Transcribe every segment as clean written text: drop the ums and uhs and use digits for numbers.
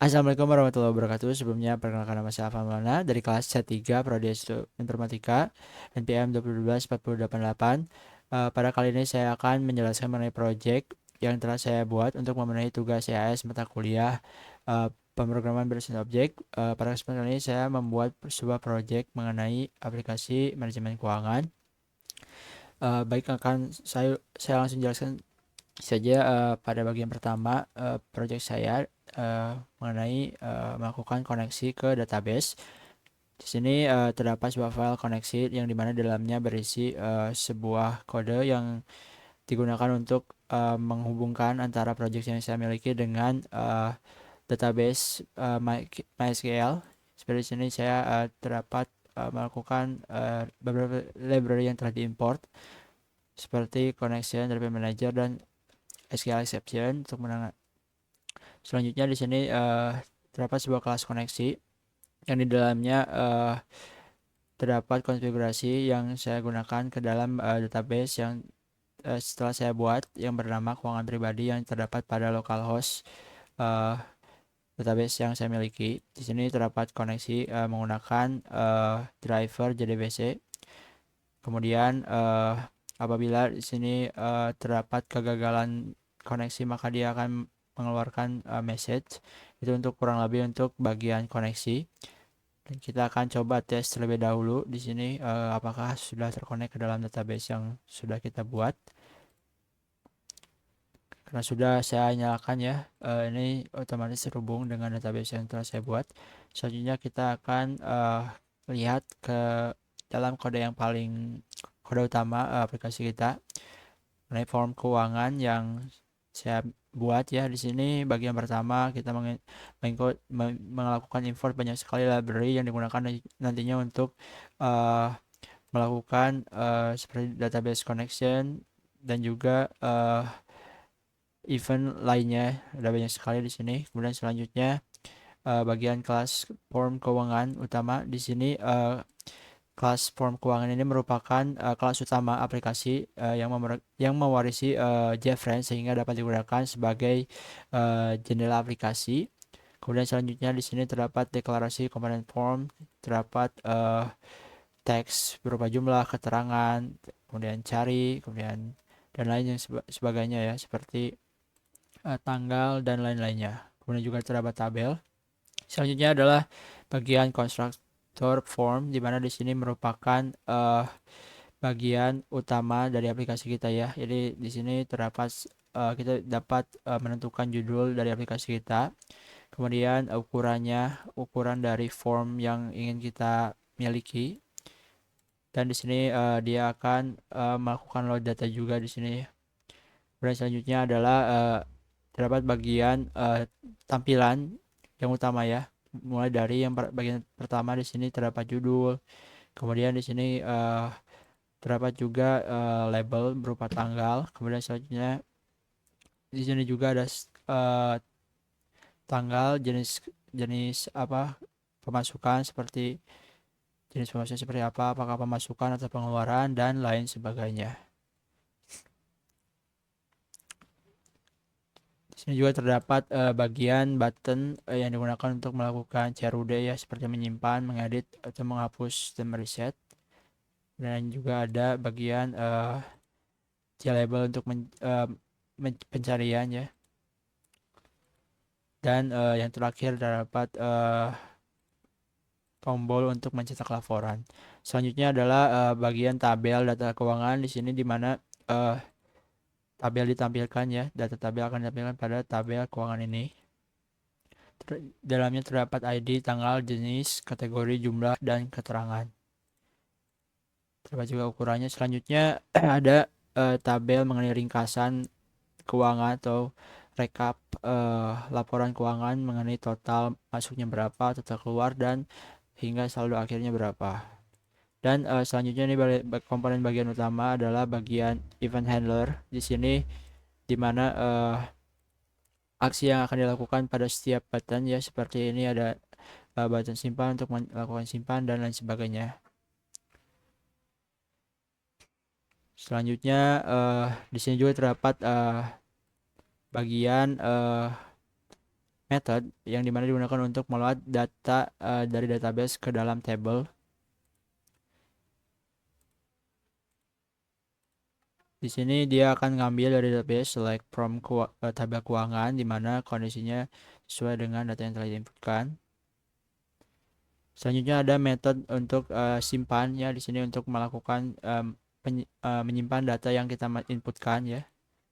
Assalamualaikum warahmatullahi wabarakatuh. Sebelumnya perkenalkan nama saya Alfa Maulana dari kelas C3 Prodi Informatika NPM 2012-4088. Pada kali ini saya akan menjelaskan mengenai proyek yang telah saya buat untuk memenuhi tugas CAS mata kuliah pemrograman berbasis objek. Pada kesempatan ini saya membuat sebuah proyek mengenai aplikasi manajemen keuangan. Baik, akan saya langsung jelaskan saja pada bagian pertama proyek saya mengenai melakukan koneksi ke database. Di sini terdapat sebuah file koneksi yang dimana dalamnya berisi sebuah kode yang digunakan untuk menghubungkan antara proyek yang saya miliki dengan database MySQL. Seperti sini saya terdapat melakukan beberapa library yang telah diimport seperti connection, database manager, dan SQL exception untuk menangani. Selanjutnya di sini terdapat sebuah kelas koneksi yang di dalamnya terdapat konfigurasi yang saya gunakan ke dalam database yang setelah saya buat yang bernama keuangan pribadi yang terdapat pada localhost database yang saya miliki. Di sini terdapat koneksi menggunakan driver JDBC. Kemudian apabila di sini terdapat kegagalan koneksi, maka dia akan mengeluarkan message itu untuk kurang lebih untuk bagian koneksi. Dan kita akan coba tes terlebih dahulu di sini apakah sudah terkonek ke dalam database yang sudah kita buat. Karena sudah saya nyalakan ya, ini otomatis terhubung dengan database yang telah saya buat. Selanjutnya kita akan lihat ke dalam kode utama aplikasi kita mengenai form keuangan yang saya buat ya. Di sini bagian pertama kita melakukan import banyak sekali library yang digunakan nantinya untuk melakukan seperti database connection dan juga event lainnya. Ada banyak sekali di sini. Kemudian selanjutnya bagian kelas form keuangan utama. Di sini kelas form keuangan ini merupakan kelas utama aplikasi yang mewarisi JFrame sehingga dapat digunakan sebagai jendela aplikasi. Kemudian selanjutnya di sini terdapat deklarasi komponen form, terdapat teks berupa jumlah, keterangan, kemudian cari, kemudian dan lain yang sebagainya ya, seperti tanggal dan lain-lainnya. Kemudian juga terdapat tabel. Selanjutnya adalah bagian constructor form, di mana di sini merupakan bagian utama dari aplikasi kita ya. Jadi di sini terdapat kita dapat menentukan judul dari aplikasi kita, kemudian ukuran dari form yang ingin kita miliki, dan di sini dia akan melakukan load data juga di sini. Kemudian selanjutnya adalah terdapat bagian tampilan yang utama ya. Mulai dari yang bagian pertama di sini terdapat judul, kemudian di sini terdapat juga label berupa tanggal, kemudian selanjutnya di sini juga ada tanggal, jenis jenis apa pemasukan seperti jenis pemasukan seperti apa, apakah pemasukan atau pengeluaran dan lain sebagainya. Di sini juga terdapat bagian button yang digunakan untuk melakukan CRUD ya, seperti menyimpan, mengedit atau menghapus dan mereset. Dan juga ada bagian label untuk pencarian ya. Dan yang terakhir terdapat tombol untuk mencetak laporan. Selanjutnya adalah bagian tabel data keuangan di sini, di mana tabel ditampilkan ya. Data tabel akan ditampilkan pada tabel keuangan ini. Dalamnya terdapat ID, tanggal, jenis, kategori, jumlah, dan keterangan. Terdapat juga ukurannya. Selanjutnya ada tabel mengenai ringkasan keuangan atau rekap laporan keuangan mengenai total masuknya berapa, total keluar, dan hingga saldo akhirnya berapa. Dan selanjutnya ini komponen bagian utama adalah bagian event handler. Di sini dimana aksi yang akan dilakukan pada setiap button ya, seperti ini ada button simpan untuk melakukan simpan dan lain sebagainya. Selanjutnya di sini juga terdapat bagian method yang dimana digunakan untuk meload data dari database ke dalam table. Di sini dia akan ngambil dari database select from tabel keuangan di mana kondisinya sesuai dengan data yang telah diinputkan. Selanjutnya ada metode untuk simpan ya, di sini untuk melakukan menyimpan data yang kita inputkan ya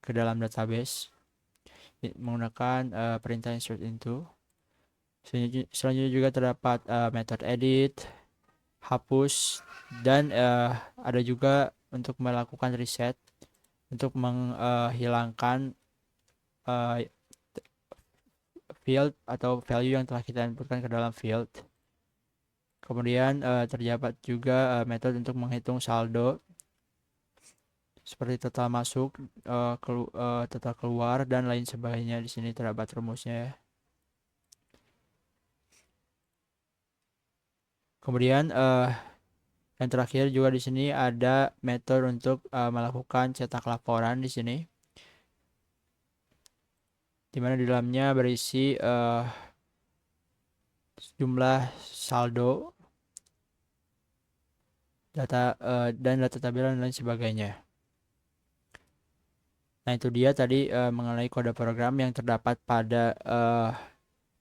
ke dalam database menggunakan perintah insert into. Selanjutnya juga terdapat metode edit, hapus, dan ada juga untuk melakukan reset untuk menghilangkan field atau value yang telah kita inputkan ke dalam field. Kemudian terdapat juga metode untuk menghitung saldo seperti total masuk, total keluar, dan lain sebagainya. Di sini terdapat rumusnya ya. Kemudian yang terakhir juga di sini ada metode untuk melakukan cetak laporan di sini, di mana di dalamnya berisi jumlah saldo, data dan data tabel dan lain sebagainya. Nah, itu dia tadi mengenai kode program yang terdapat pada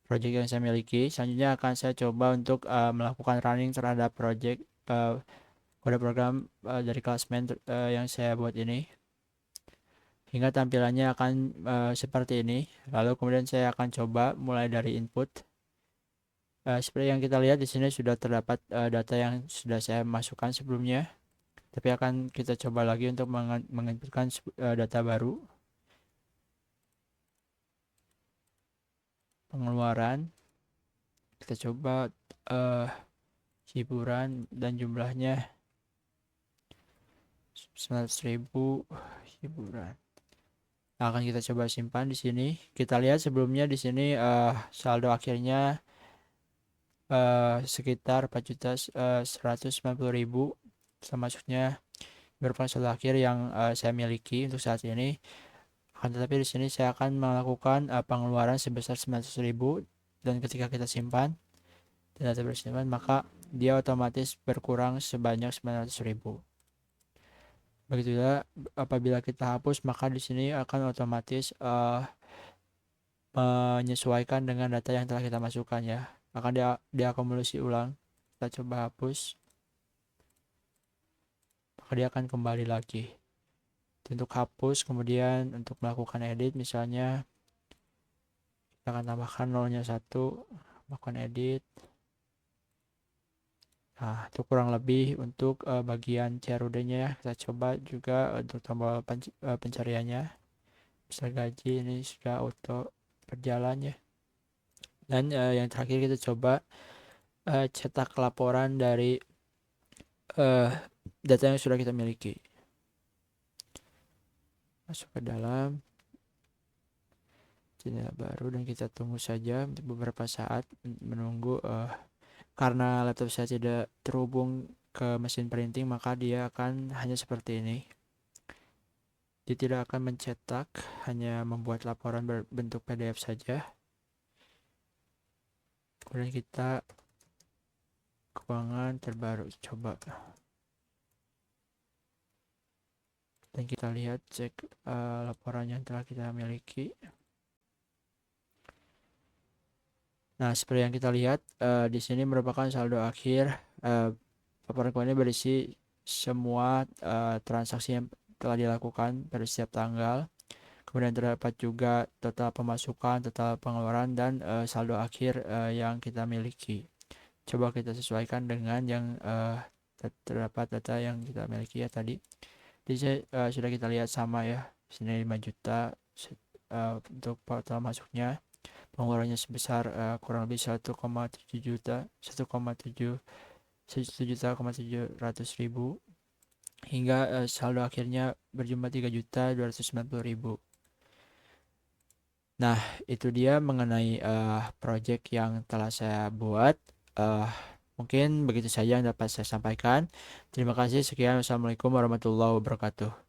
project yang saya miliki. Selanjutnya akan saya coba untuk melakukan running terhadap project kode program dari Classman yang saya buat ini. Hingga tampilannya akan seperti ini. Lalu kemudian saya akan coba mulai dari input. Seperti yang kita lihat di sini sudah terdapat data yang sudah saya masukkan sebelumnya. Tapi akan kita coba lagi untuk menginputkan data baru. Pengeluaran. Kita coba hiburan dan jumlahnya 900.000 hiburan. Nah, akan kita coba simpan di sini. Kita lihat sebelumnya di sini saldo akhirnya sekitar 4.190.000. Termasuknya merupakan saldo akhir yang saya miliki untuk saat ini. Akan tetapi di sini saya akan melakukan pengeluaran sebesar 900.000 dan ketika kita simpan dan data bersimpan maka dia otomatis berkurang sebanyak 900.000. Begitu juga apabila kita hapus maka di sini akan otomatis menyesuaikan dengan data yang telah kita masukkan ya. Akan diakumulasi ulang. Kita coba hapus. Maka dia akan kembali lagi. Untuk hapus kemudian untuk melakukan edit misalnya kita akan tambahkan nolnya 1, melakukan edit. Nah, itu kurang lebih untuk bagian CRUD-nya ya. Kita coba juga untuk tombol pencariannya. Bisa gaji ini sudah auto berjalan ya. Dan yang terakhir kita coba cetak laporan dari data yang sudah kita miliki. Masuk ke dalam jendela baru dan kita tunggu saja untuk beberapa saat menunggu karena laptop saya tidak terhubung ke mesin printing maka dia akan hanya seperti ini. Dia tidak akan mencetak, hanya membuat laporan berbentuk PDF saja. Kemudian kita keuangan terbaru coba. Dan kita lihat cek laporan yang telah kita miliki. Nah, seperti yang kita lihat di sini merupakan saldo akhir. Laporan keuangan berisi semua transaksi yang telah dilakukan pada setiap tanggal. Kemudian terdapat juga total pemasukan, total pengeluaran, dan saldo akhir yang kita miliki. Coba kita sesuaikan dengan yang terdapat data yang kita miliki ya tadi. Di sini sudah kita lihat sama ya. Di sini 5 juta untuk total masuknya. Pengeluarannya sebesar kurang lebih 1,7 juta, 1,700.000 hingga saldo akhirnya berjumlah 3.290.000. Nah, itu dia mengenai project yang telah saya buat. Mungkin begitu saja yang dapat saya sampaikan. Terima kasih. Sekian. Wassalamualaikum warahmatullahi wabarakatuh.